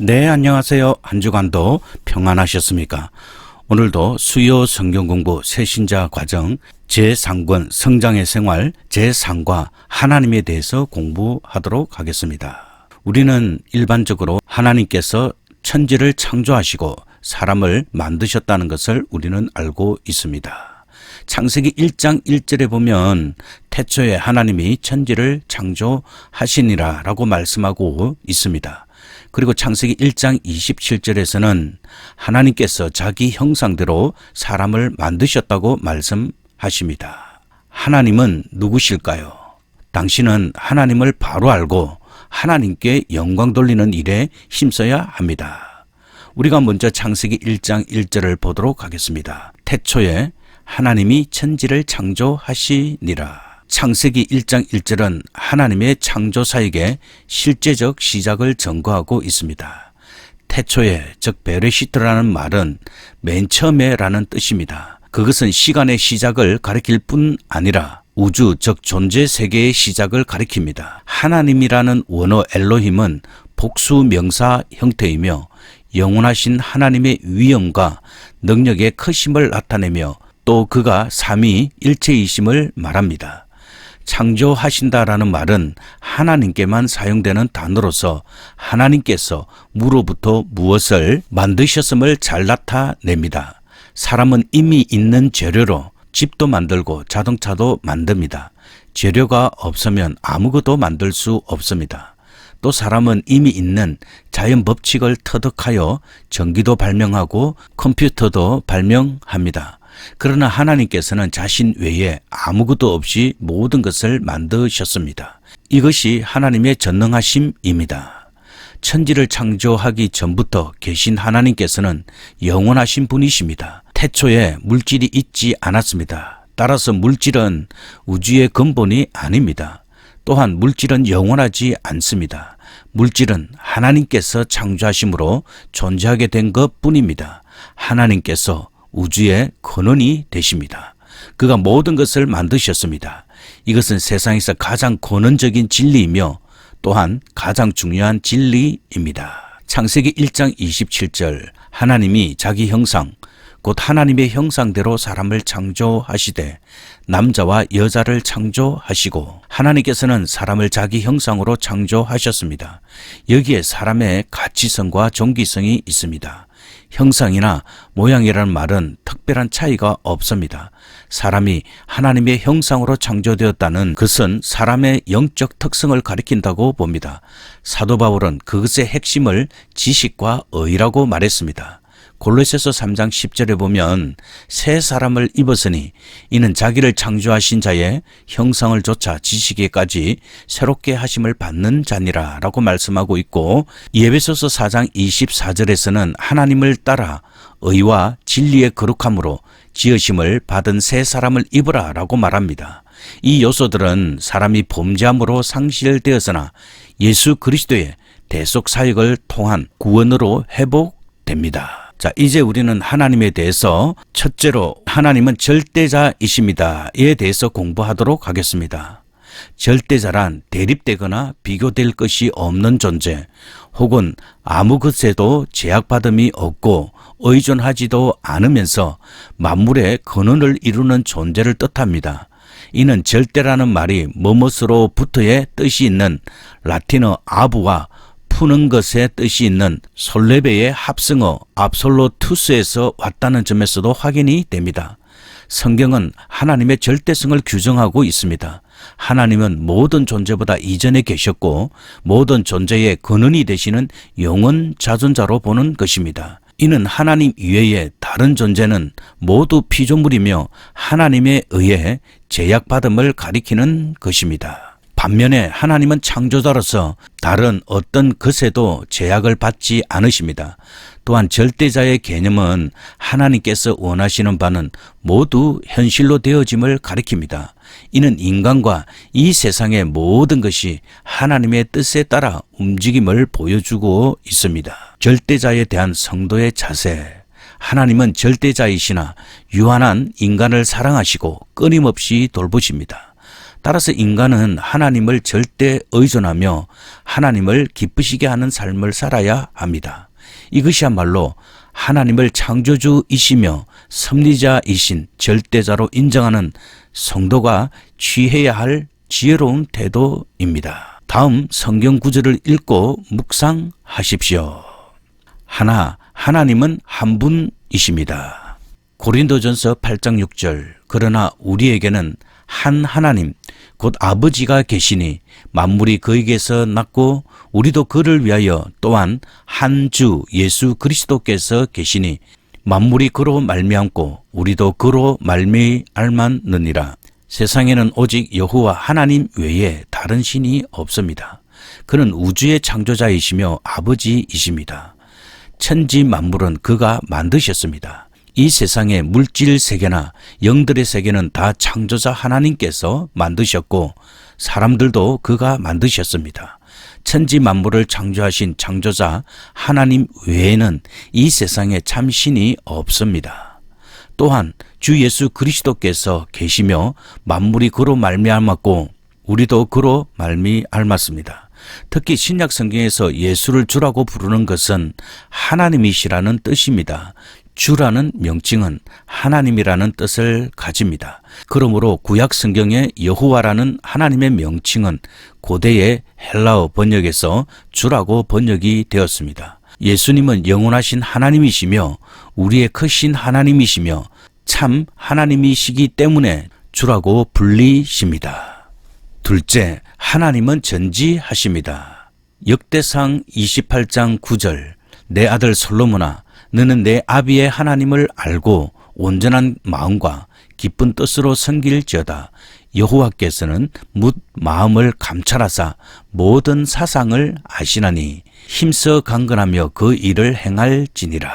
네, 안녕하세요. 한 주간도 평안하셨습니까? 오늘도 수요 성경 공부 새신자 과정 제3권 성장의 생활 제3과 하나님에 대해서 공부하도록 하겠습니다. 우리는 일반적으로 하나님께서 천지를 창조하시고 사람을 만드셨다는 것을 우리는 알고 있습니다. 창세기 1장 1절에 보면 태초에 하나님이 천지를 창조하시니라 라고 말씀하고 있습니다. 그리고 창세기 1장 27절에서는 하나님께서 자기 형상대로 사람을 만드셨다고 말씀하십니다. 하나님은 누구실까요? 당신은 하나님을 바로 알고 하나님께 영광 돌리는 일에 힘써야 합니다. 우리가 먼저 창세기 1장 1절을 보도록 하겠습니다. 태초에 하나님이 천지를 창조하시니라. 창세기 1장 1절은 하나님의 창조사에게 실제적 시작을 전거하고 있습니다. 태초에, 즉 베레시트라는 말은 맨 처음에라는 뜻입니다. 그것은 시간의 시작을 가리킬 뿐 아니라 우주, 즉 존재 세계의 시작을 가리킵니다. 하나님이라는 원어 엘로힘은 복수 명사 형태이며 영원하신 하나님의 위엄과 능력의 크심을 나타내며 또 그가 삼위일체이심을 말합니다. 창조하신다라는 말은 하나님께만 사용되는 단어로서 하나님께서 무로부터 무엇을 만드셨음을 잘 나타냅니다. 사람은 이미 있는 재료로 집도 만들고 자동차도 만듭니다. 재료가 없으면 아무것도 만들 수 없습니다. 또 사람은 이미 있는 자연 법칙을 터득하여 전기도 발명하고 컴퓨터도 발명합니다. 그러나 하나님께서는 자신 외에 아무것도 없이 모든 것을 만드셨습니다. 이것이 하나님의 전능하심입니다. 천지를 창조하기 전부터 계신 하나님께서는 영원하신 분이십니다. 태초에 물질이 있지 않았습니다. 따라서 물질은 우주의 근본이 아닙니다. 또한 물질은 영원하지 않습니다. 물질은 하나님께서 창조하심으로 존재하게 된 것뿐입니다. 하나님께서 우주의 근원이 되십니다. 그가 모든 것을 만드셨습니다. 이것은 세상에서 가장 근원적인 진리이며 또한 가장 중요한 진리입니다. 창세기 1장 27절 하나님이 자기 형상 곧 하나님의 형상대로 사람을 창조하시되 남자와 여자를 창조하시고 하나님께서는 사람을 자기 형상으로 창조하셨습니다. 여기에 사람의 가치성과 종기성이 있습니다. 형상이나 모양이라는 말은 특별한 차이가 없습니다. 사람이 하나님의 형상으로 창조되었다는 것은 사람의 영적 특성을 가리킨다고 봅니다. 사도 바울은 그것의 핵심을 지식과 의라고 말했습니다. 골로새서 3장 10절에 보면 새 사람을 입었으니 이는 자기를 창조하신 자의 형상을 좇아 지시기까지 새롭게 하심을 받는 자니라 라고 말씀하고 있고, 에베소서 4장 24절에서는 하나님을 따라 의와 진리의 거룩함으로 지으심을 받은 새 사람을 입으라 라고 말합니다. 이 요소들은 사람이 범죄함으로 상실되었으나 예수 그리스도의 대속 사역을 통한 구원으로 회복됩니다. 자, 이제 우리는 하나님에 대해서 첫째로 하나님은 절대자이십니다에 대해서 공부하도록 하겠습니다. 절대자란 대립되거나 비교될 것이 없는 존재 혹은 아무 것에도 제약받음이 없고 의존하지도 않으면서 만물의 근원을 이루는 존재를 뜻합니다. 이는 절대라는 말이 뭐뭇으로부터의 뜻이 있는 라틴어 아부와 푸는 것의 뜻이 있는 솔레베의 합성어 압솔로투스에서 왔다는 점에서도 확인이 됩니다. 성경은 하나님의 절대성을 규정하고 있습니다. 하나님은 모든 존재보다 이전에 계셨고 모든 존재의 근원이 되시는 영원 자존자로 보는 것입니다. 이는 하나님 이외의 다른 존재는 모두 피조물이며 하나님에 의해 제약받음을 가리키는 것입니다. 반면에 하나님은 창조자로서 다른 어떤 것에도 제약을 받지 않으십니다. 또한 절대자의 개념은 하나님께서 원하시는 바는 모두 현실로 되어짐을 가리킵니다. 이는 인간과 이 세상의 모든 것이 하나님의 뜻에 따라 움직임을 보여주고 있습니다. 절대자에 대한 성도의 자세. 하나님은 절대자이시나 유한한 인간을 사랑하시고 끊임없이 돌보십니다. 따라서 인간은 하나님을 절대 의존하며 하나님을 기쁘시게 하는 삶을 살아야 합니다. 이것이야말로 하나님을 창조주이시며 섭리자이신 절대자로 인정하는 성도가 취해야 할 지혜로운 태도입니다. 다음 성경 구절을 읽고 묵상하십시오. 하나님은 한 분이십니다. 고린도전서 8장 6절 그러나 우리에게는 한 하나님 곧 아버지가 계시니 만물이 그에게서 났고 우리도 그를 위하여 또한 한 주 예수 그리스도께서 계시니 만물이 그로 말미암고 우리도 그로 말미암았느니라. 세상에는 오직 여호와 하나님 외에 다른 신이 없습니다. 그는 우주의 창조자이시며 아버지이십니다. 천지 만물은 그가 만드셨습니다. 이 세상의 물질 세계나 영들의 세계는 다 창조자 하나님께서 만드셨고 사람들도 그가 만드셨습니다. 천지 만물을 창조하신 창조자 하나님 외에는 이 세상에 참신이 없습니다. 또한 주 예수 그리스도께서 계시며 만물이 그로 말미암았고 우리도 그로 말미암았습니다. 특히 신약 성경에서 예수를 주라고 부르는 것은 하나님이시라는 뜻입니다. 주라는 명칭은 하나님이라는 뜻을 가집니다. 그러므로 구약 성경의 여호와라는 하나님의 명칭은 고대의 헬라어 번역에서 주라고 번역이 되었습니다. 예수님은 영원하신 하나님이시며 우리의 크신 하나님이시며 참 하나님이시기 때문에 주라고 불리십니다. 둘째, 하나님은 전지하십니다. 역대상 28장 9절 내 아들 솔로몬아 너는 내 아비의 하나님을 알고 온전한 마음과 기쁜 뜻으로 섬길지어다. 여호와께서는 뭇 마음을 감찰하사 모든 사상을 아시나니 힘써 강건하며 그 일을 행할지니라.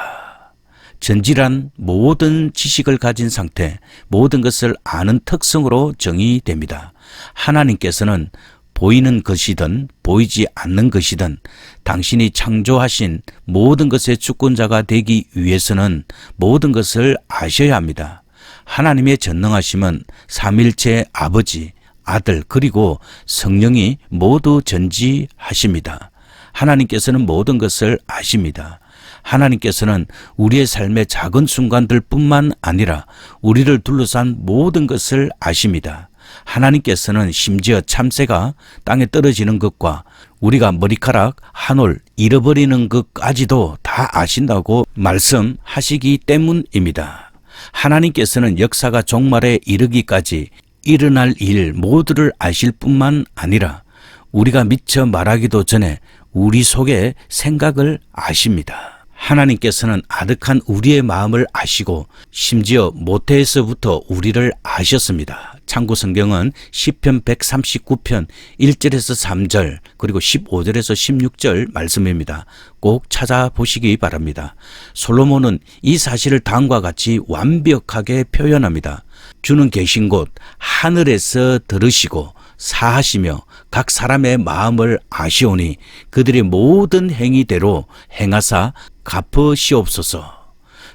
전지란 모든 지식을 가진 상태, 모든 것을 아는 특성으로 정의됩니다. 하나님께서는 보이는 것이든 보이지 않는 것이든 당신이 창조하신 모든 것의 주권자가 되기 위해서는 모든 것을 아셔야 합니다. 하나님의 전능하심은 삼일체 아버지, 아들 그리고 성령이 모두 전지하십니다. 하나님께서는 모든 것을 아십니다. 하나님께서는 우리의 삶의 작은 순간들 뿐만 아니라 우리를 둘러싼 모든 것을 아십니다. 하나님께서는 심지어 참새가 땅에 떨어지는 것과 우리가 머리카락 한 올 잃어버리는 것까지도 다 아신다고 말씀하시기 때문입니다. 하나님께서는 역사가 종말에 이르기까지 일어날 일 모두를 아실 뿐만 아니라 우리가 미처 말하기도 전에 우리 속의 생각을 아십니다. 하나님께서는 아득한 우리의 마음을 아시고 심지어 모태에서부터 우리를 아셨습니다. 참고 성경은 시편 139편 1절에서 3절 그리고 15절에서 16절 말씀입니다. 꼭 찾아보시기 바랍니다. 솔로몬은 이 사실을 다음과 같이 완벽하게 표현합니다. 주는 계신 곳 하늘에서 들으시고 사하시며 각 사람의 마음을 아시오니 그들의 모든 행위대로 행하사 갚으시옵소서.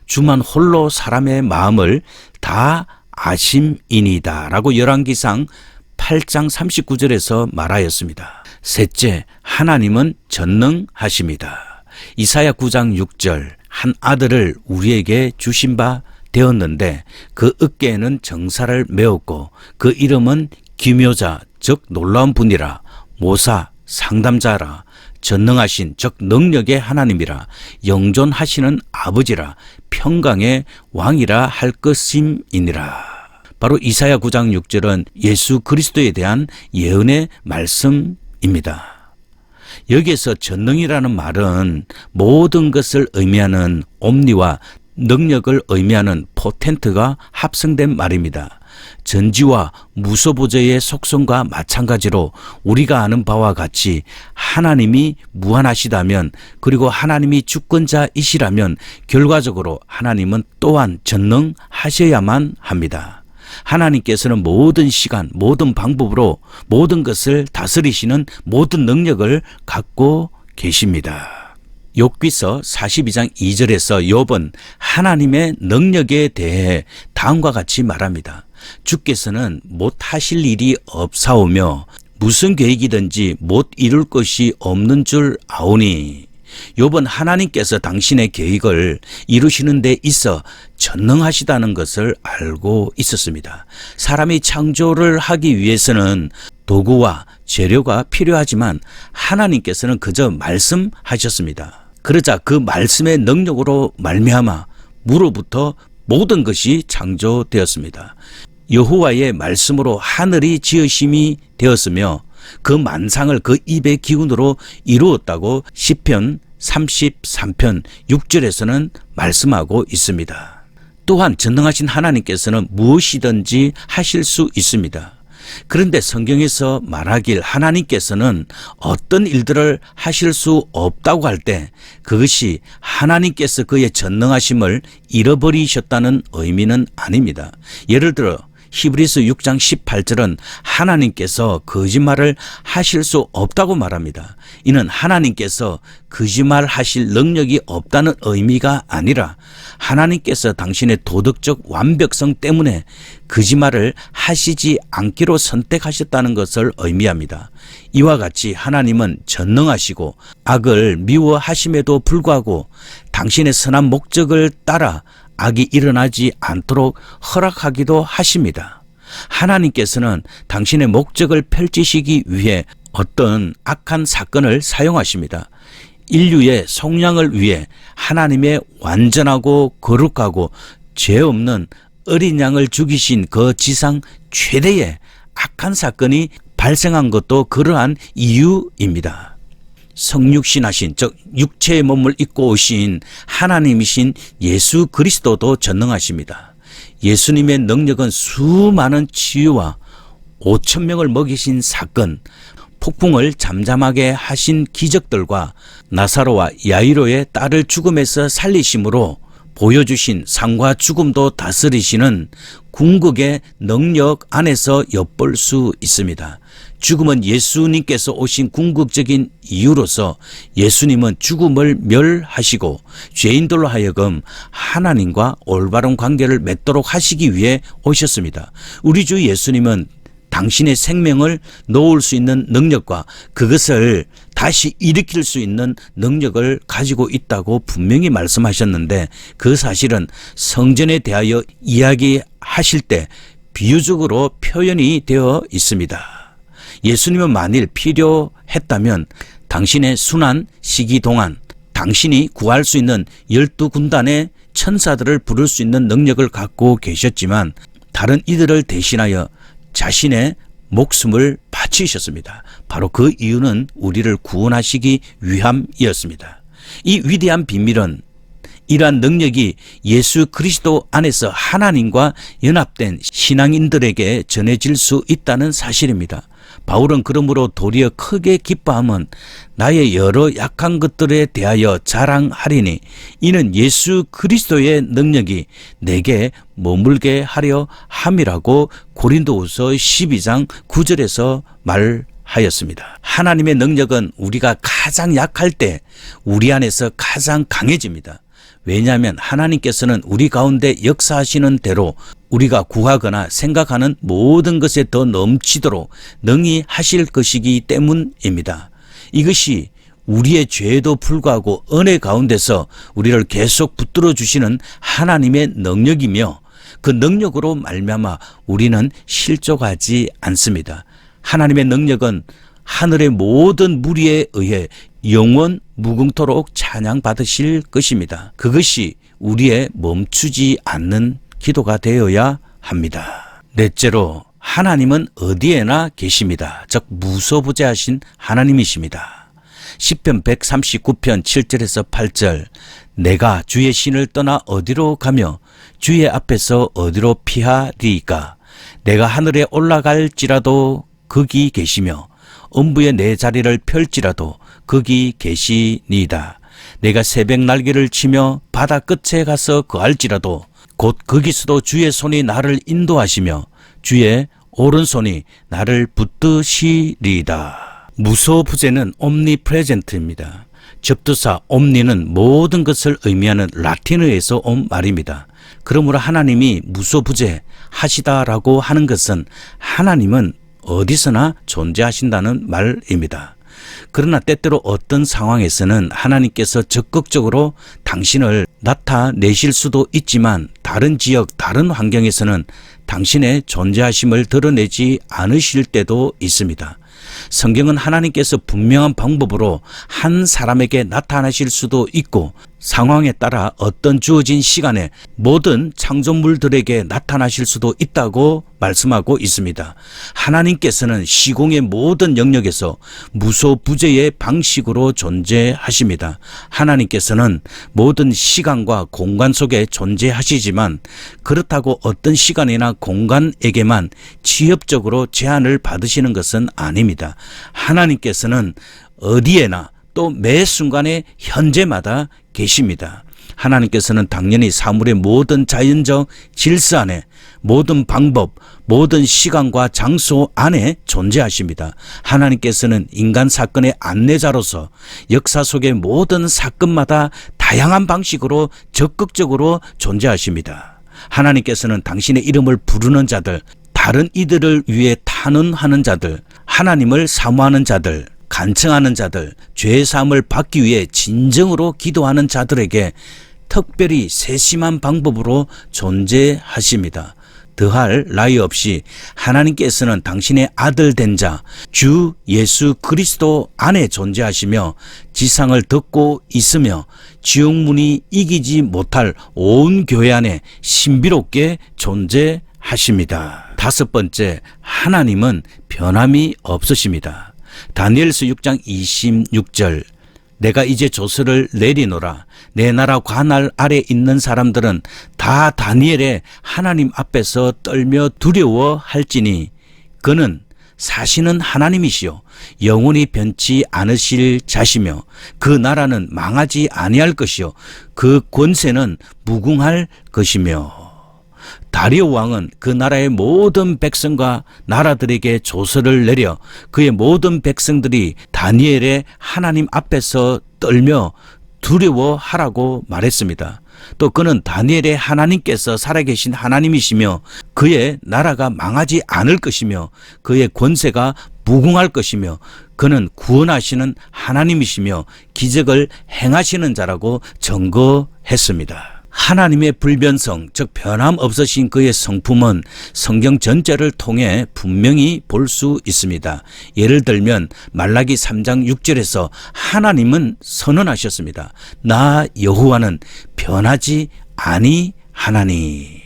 주만 홀로 사람의 마음을 다 아심이니다 라고 열왕기상 8장 39절에서 말하였습니다. 셋째, 하나님은 전능하십니다. 이사야 9장 6절 한 아들을 우리에게 주신 바 되었는데 그 어깨에는 정사를 메었고 그 이름은 기묘자 즉 놀라운 분이라 모사 상담자라 전능하신 즉 능력의 하나님이라 영존하시는 아버지라 평강의 왕이라 할 것임이니라. 바로 이사야 9장 6절은 예수 그리스도에 대한 예언의 말씀입니다. 여기에서 전능이라는 말은 모든 것을 의미하는 옴니와 능력을 의미하는 포텐트가 합성된 말입니다. 전지와 무소부재의 속성과 마찬가지로 우리가 아는 바와 같이 하나님이 무한하시다면 그리고 하나님이 주권자이시라면 결과적으로 하나님은 또한 전능하셔야만 합니다. 하나님께서는 모든 시간, 모든 방법으로 모든 것을 다스리시는 모든 능력을 갖고 계십니다. 욥기서 42장 2절에서 욥은 하나님의 능력에 대해 다음과 같이 말합니다. 주께서는 못하실 일이 없사오며 무슨 계획이든지 못 이룰 것이 없는 줄 아오니 욥은 하나님께서 당신의 계획을 이루시는 데 있어 전능하시다는 것을 알고 있었습니다. 사람이 창조를 하기 위해서는 도구와 재료가 필요하지만 하나님께서는 그저 말씀하셨습니다. 그러자 그 말씀의 능력으로 말미암아 무로부터 모든 것이 창조되었습니다. 여호와의 말씀으로 하늘이 지으심이 되었으며 그 만상을 그 입의 기운으로 이루었다고 시편 33편 6절에서는 말씀하고 있습니다. 또한 전능하신 하나님께서는 무엇이든지 하실 수 있습니다. 그런데 성경에서 말하길 하나님께서는 어떤 일들을 하실 수 없다고 할 때 그것이 하나님께서 그의 전능하심을 잃어버리셨다는 의미는 아닙니다. 예를 들어 히브리서 6장 18절은 하나님께서 거짓말을 하실 수 없다고 말합니다. 이는 하나님께서 거짓말하실 능력이 없다는 의미가 아니라 하나님께서 당신의 도덕적 완벽성 때문에 거짓말을 하시지 않기로 선택하셨다는 것을 의미합니다. 이와 같이 하나님은 전능하시고 악을 미워하심에도 불구하고 당신의 선한 목적을 따라 악이 일어나지 않도록 허락하기도 하십니다. 하나님께서는 당신의 목적을 펼치시기 위해 어떤 악한 사건을 사용하십니다. 인류의 속량을 위해 하나님의 완전하고 거룩하고 죄 없는 어린 양을 죽이신 그 지상 최대의 악한 사건이 발생한 것도 그러한 이유입니다. 성육신하신 즉 육체의 몸을 입고 오신 하나님이신 예수 그리스도도 전능하십니다. 예수님의 능력은 수많은 치유와 5천 명을 먹이신 사건, 폭풍을 잠잠하게 하신 기적들과 나사로와 야이로의 딸을 죽음에서 살리심으로 보여주신 삶과 죽음도 다스리시는 궁극의 능력 안에서 엿볼 수 있습니다. 죽음은 예수님께서 오신 궁극적인 이유로서 예수님은 죽음을 멸하시고 죄인들로 하여금 하나님과 올바른 관계를 맺도록 하시기 위해 오셨습니다. 우리 주 예수님은 당신의 생명을 놓을 수 있는 능력과 그것을 다시 일으킬 수 있는 능력을 가지고 있다고 분명히 말씀하셨는데 그 사실은 성전에 대하여 이야기하실 때 비유적으로 표현이 되어 있습니다. 예수님은 만일 필요했다면 당신의 순환 시기 동안 당신이 구할 수 있는 12군단의 천사들을 부를 수 있는 능력을 갖고 계셨지만 다른 이들을 대신하여 자신의 목숨을 바치셨습니다. 바로 그 이유는 우리를 구원하시기 위함이었습니다. 이 위대한 비밀은 이러한 능력이 예수 그리스도 안에서 하나님과 연합된 신앙인들에게 전해질 수 있다는 사실입니다. 바울은 그러므로 도리어 크게 기뻐함은 나의 여러 약한 것들에 대하여 자랑하리니 이는 예수 그리스도의 능력이 내게 머물게 하려 함이라고 고린도후서 12장 9절에서 말하였습니다. 하나님의 능력은 우리가 가장 약할 때 우리 안에서 가장 강해집니다. 왜냐하면 하나님께서는 우리 가운데 역사하시는 대로 우리가 구하거나 생각하는 모든 것에 더 넘치도록 능히 하실 것이기 때문입니다. 이것이 우리의 죄에도 불구하고 은혜 가운데서 우리를 계속 붙들어 주시는 하나님의 능력이며 그 능력으로 말미암아 우리는 실족하지 않습니다. 하나님의 능력은 하늘의 모든 무리에 의해 영원 무궁토록 찬양받으실 것입니다. 그것이 우리의 멈추지 않는 기도가 되어야 합니다. 넷째로 하나님은 어디에나 계십니다. 즉 무소부재하신 하나님이십니다. 시편 139편 7절에서 8절 내가 주의 신을 떠나 어디로 가며 주의 앞에서 어디로 피하리이까 내가 하늘에 올라갈지라도 거기 계시며 엄부에 내 자리를 펼지라도 거기 계시니이다. 내가 새벽 날개를 치며 바다 끝에 가서 거할지라도 곧 거기서도 주의 손이 나를 인도하시며 주의 오른손이 나를 붙드시리이다. 무소부재는 옴니프레젠트입니다. 접두사 옴니는 모든 것을 의미하는 라틴어에서 온 말입니다. 그러므로 하나님이 무소부재하시다라고 하는 것은 하나님은 어디서나 존재하신다는 말입니다. 그러나 때때로 어떤 상황에서는 하나님께서 적극적으로 당신을 나타내실 수도 있지만 다른 지역, 다른 환경에서는 당신의 존재하심을 드러내지 않으실 때도 있습니다. 성경은 하나님께서 분명한 방법으로 한 사람에게 나타나실 수도 있고 상황에 따라 어떤 주어진 시간에 모든 창조물들에게 나타나실 수도 있다고 말씀하고 있습니다. 하나님께서는 시공의 모든 영역에서 무소부재의 방식으로 존재하십니다. 하나님께서는 모든 시간과 공간 속에 존재하시지만 그렇다고 어떤 시간이나 공간에게만 지엽적으로 제한을 받으시는 것은 아닙니다. 하나님께서는 어디에나 또 매 순간의 현재마다 계십니다. 하나님께서는 당연히 사물의 모든 자연적 질서 안에 모든 방법, 모든 시간과 장소 안에 존재하십니다. 하나님께서는 인간 사건의 안내자로서 역사 속의 모든 사건마다 다양한 방식으로 적극적으로 존재하십니다. 하나님께서는 당신의 이름을 부르는 자들, 다른 이들을 위해 탄원하는 자들, 하나님을 사모하는 자들, 간청하는 자들, 죄사함을 받기 위해 진정으로 기도하는 자들에게 특별히 세심한 방법으로 존재하십니다. 더할 나위 없이 하나님께서는 당신의 아들 된 자, 주 예수 그리스도 안에 존재하시며 지상을 덮고 있으며 지옥문이 이기지 못할 온 교회 안에 신비롭게 존재하십니다. 다섯 번째, 하나님은 변함이 없으십니다. 다니엘서 6장 26절 내가 이제 조서를 내리노라. 내 나라 관할 아래 있는 사람들은 다 다니엘의 하나님 앞에서 떨며 두려워할지니 그는 사시는 하나님이시요 영원히 변치 않으실 자시며 그 나라는 망하지 아니할 것이요 그 권세는 무궁할 것이며. 다리오 왕은 그 나라의 모든 백성과 나라들에게 조서를 내려 그의 모든 백성들이 다니엘의 하나님 앞에서 떨며 두려워하라고 말했습니다. 또 그는 다니엘의 하나님께서 살아계신 하나님이시며 그의 나라가 망하지 않을 것이며 그의 권세가 무궁할 것이며 그는 구원하시는 하나님이시며 기적을 행하시는 자라고 증거했습니다. 하나님의 불변성, 즉 변함없으신 그의 성품은 성경 전체를 통해 분명히 볼 수 있습니다. 예를 들면 말라기 3장 6절에서 하나님은 선언하셨습니다. 나 여호와는 변하지 아니하나니.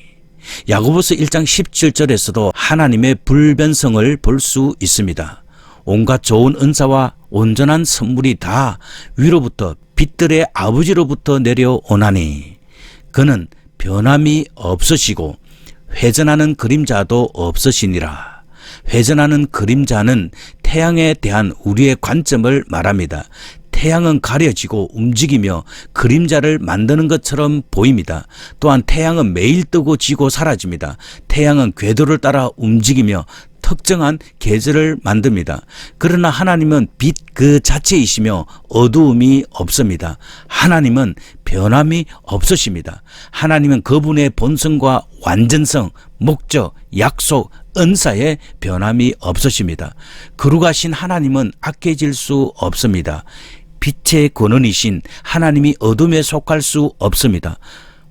야고보서 1장 17절에서도 하나님의 불변성을 볼 수 있습니다. 온갖 좋은 은사와 온전한 선물이 다 위로부터 빛들의 아버지로부터 내려오나니 그는 변함이 없으시고 회전하는 그림자도 없으시니라. 회전하는 그림자는 태양에 대한 우리의 관점을 말합니다. 태양은 가려지고 움직이며 그림자를 만드는 것처럼 보입니다. 또한 태양은 매일 뜨고 지고 사라집니다. 태양은 궤도를 따라 움직이며 특정한 계절을 만듭니다. 그러나 하나님은 빛 그 자체이시며 어두움이 없습니다. 하나님은 변함이 없으십니다. 하나님은 그분의 본성과 완전성, 목적, 약속, 은사에 변함이 없으십니다. 거룩하신 하나님은 악해질 수 없습니다. 빛의 근원이신 하나님이 어둠에 속할 수 없습니다.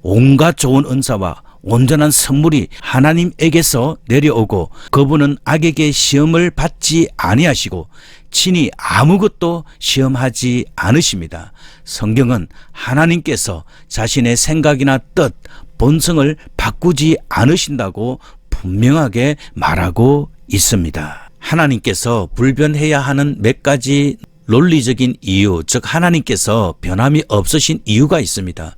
온갖 좋은 은사와 온전한 선물이 하나님에게서 내려오고 그분은 악에게 시험을 받지 아니하시고 친히 아무것도 시험하지 않으십니다. 성경은 하나님께서 자신의 생각이나 뜻, 본성을 바꾸지 않으신다고 분명하게 말하고 있습니다. 하나님께서 불변해야 하는 몇 가지 논리적인 이유, 즉 하나님께서 변함이 없으신 이유가 있습니다.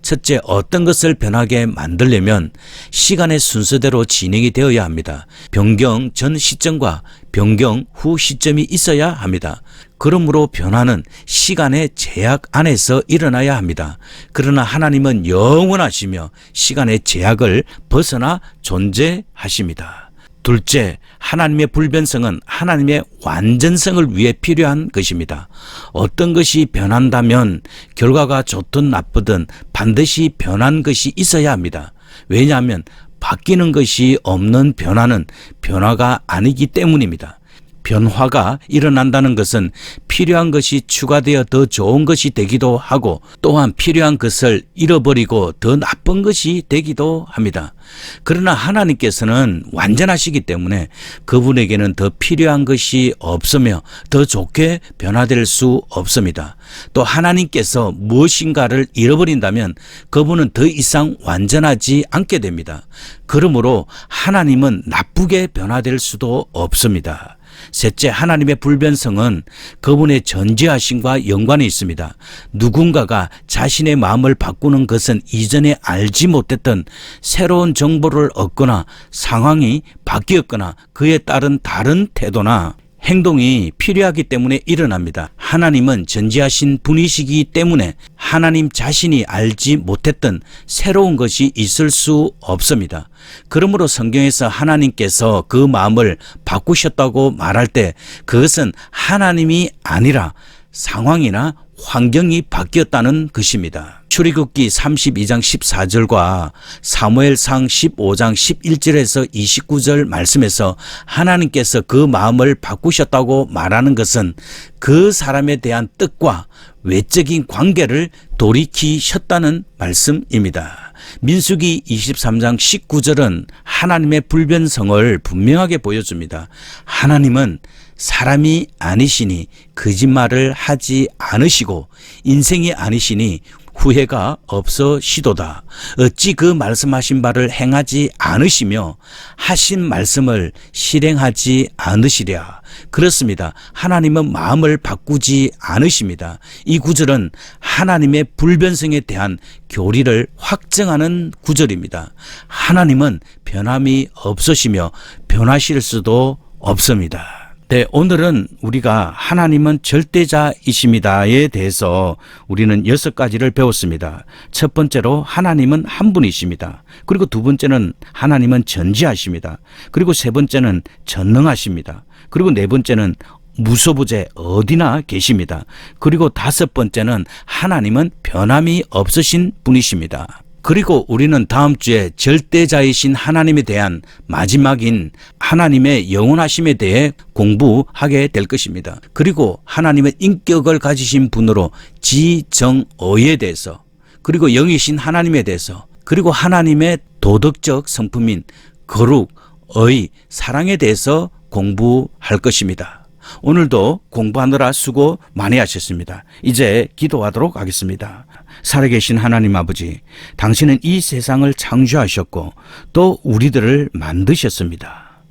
첫째, 어떤 것을 변하게 만들려면 시간의 순서대로 진행이 되어야 합니다. 변경 전 시점과 변경 후 시점이 있어야 합니다. 그러므로 변화는 시간의 제약 안에서 일어나야 합니다. 그러나 하나님은 영원하시며 시간의 제약을 벗어나 존재하십니다. 둘째, 하나님의 불변성은 하나님의 완전성을 위해 필요한 것입니다. 어떤 것이 변한다면 결과가 좋든 나쁘든 반드시 변한 것이 있어야 합니다. 왜냐하면 바뀌는 것이 없는 변화는 변화가 아니기 때문입니다. 변화가 일어난다는 것은 필요한 것이 추가되어 더 좋은 것이 되기도 하고 또한 필요한 것을 잃어버리고 더 나쁜 것이 되기도 합니다. 그러나 하나님께서는 완전하시기 때문에 그분에게는 더 필요한 것이 없으며 더 좋게 변화될 수 없습니다. 또 하나님께서 무엇인가를 잃어버린다면 그분은 더 이상 완전하지 않게 됩니다. 그러므로 하나님은 나쁘게 변화될 수도 없습니다. 셋째, 하나님의 불변성은 그분의 전지하심과 연관이 있습니다. 누군가가 자신의 마음을 바꾸는 것은 이전에 알지 못했던 새로운 정보를 얻거나 상황이 바뀌었거나 그에 따른 다른 태도나 행동이 필요하기 때문에 일어납니다. 하나님은 전지하신 분이시기 때문에 하나님 자신이 알지 못했던 새로운 것이 있을 수 없습니다. 그러므로 성경에서 하나님께서 그 마음을 바꾸셨다고 말할 때 그것은 하나님이 아니라 상황이나 환경이 바뀌었다는 것입니다. 출애굽기 32장 14절과 사무엘상 15장 11절에서 29절 말씀에서 하나님께서 그 마음을 바꾸셨다고 말하는 것은 그 사람에 대한 뜻과 외적인 관계를 돌이키셨다는 말씀입니다. 민수기 23장 19절은 하나님의 불변성을 분명하게 보여줍니다. 하나님은 사람이 아니시니 거짓말을 하지 않으시고 인생이 아니시니 후회가 없으시도다. 어찌 그 말씀하신 바를 행하지 않으시며 하신 말씀을 실행하지 않으시랴. 그렇습니다. 하나님은 마음을 바꾸지 않으십니다. 이 구절은 하나님의 불변성에 대한 교리를 확증하는 구절입니다. 하나님은 변함이 없으시며 변하실 수도 없습니다. 네, 오늘은 우리가 하나님은 절대자이십니다에 대해서 우리는 6가지를 배웠습니다. 첫 번째로 하나님은 한 분이십니다. 그리고 두 번째는 하나님은 전지하십니다. 그리고 세 번째는 전능하십니다. 그리고 네 번째는 무소부재 어디나 계십니다. 그리고 다섯 번째는 하나님은 변함이 없으신 분이십니다. 그리고 우리는 다음 주에 절대자이신 하나님에 대한 마지막인 하나님의 영원하심에 대해 공부하게 될 것입니다. 그리고 하나님의 인격을 가지신 분으로 지정의에 대해서, 그리고 영이신 하나님에 대해서, 그리고 하나님의 도덕적 성품인 거룩, 의, 사랑에 대해서 공부할 것입니다. 오늘도 공부하느라 수고 많이 하셨습니다. 이제 기도하도록 하겠습니다. 살아계신 하나님 아버지, 당신은 이 세상을 창조하셨고 또 우리들을 만드셨습니다.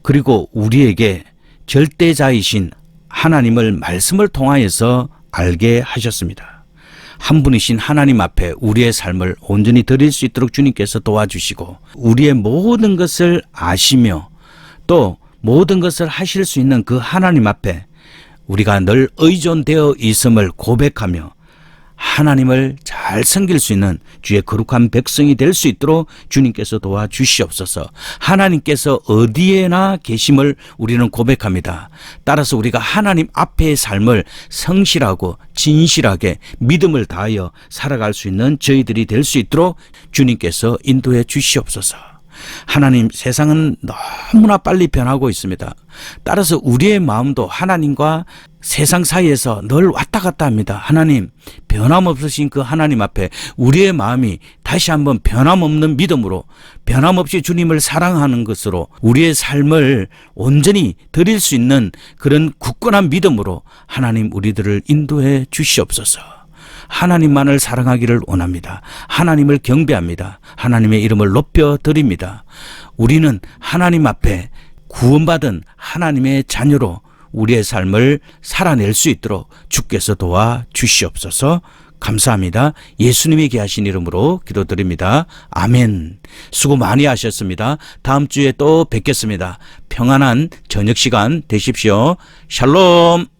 그리고 우리에게 절대자이신 하나님을 말씀을 통하여서 알게 하셨습니다. 한 분이신 하나님 앞에 우리의 삶을 온전히 드릴 수 있도록 주님께서 도와주시고 우리의 모든 것을 아시며 또 모든 것을 하실 수 있는 그 하나님 앞에 우리가 늘 의존되어 있음을 고백하며 하나님을 잘 섬길 수 있는 주의 거룩한 백성이 될 수 있도록 주님께서 도와주시옵소서. 하나님께서 어디에나 계심을 우리는 고백합니다. 따라서 우리가 하나님 앞의 삶을 성실하고 진실하게 믿음을 다하여 살아갈 수 있는 저희들이 될 수 있도록 주님께서 인도해 주시옵소서. 하나님, 세상은 너무나 빨리 변하고 있습니다. 따라서 우리의 마음도 하나님과 세상 사이에서 늘 왔다 갔다 합니다. 하나님, 변함없으신 그 하나님 앞에 우리의 마음이 다시 한번 변함없는 믿음으로, 변함없이 주님을 사랑하는 것으로 우리의 삶을 온전히 드릴 수 있는 그런 굳건한 믿음으로 하나님 우리들을 인도해 주시옵소서. 하나님만을 사랑하기를 원합니다. 하나님을 경배합니다. 하나님의 이름을 높여 드립니다. 우리는 하나님 앞에 구원받은 하나님의 자녀로 우리의 삶을 살아낼 수 있도록 주께서 도와주시옵소서. 감사합니다. 예수님이 계하신 이름으로 기도드립니다. 아멘. 수고 많이 하셨습니다. 다음 주에 또 뵙겠습니다. 평안한 저녁 시간 되십시오. 샬롬.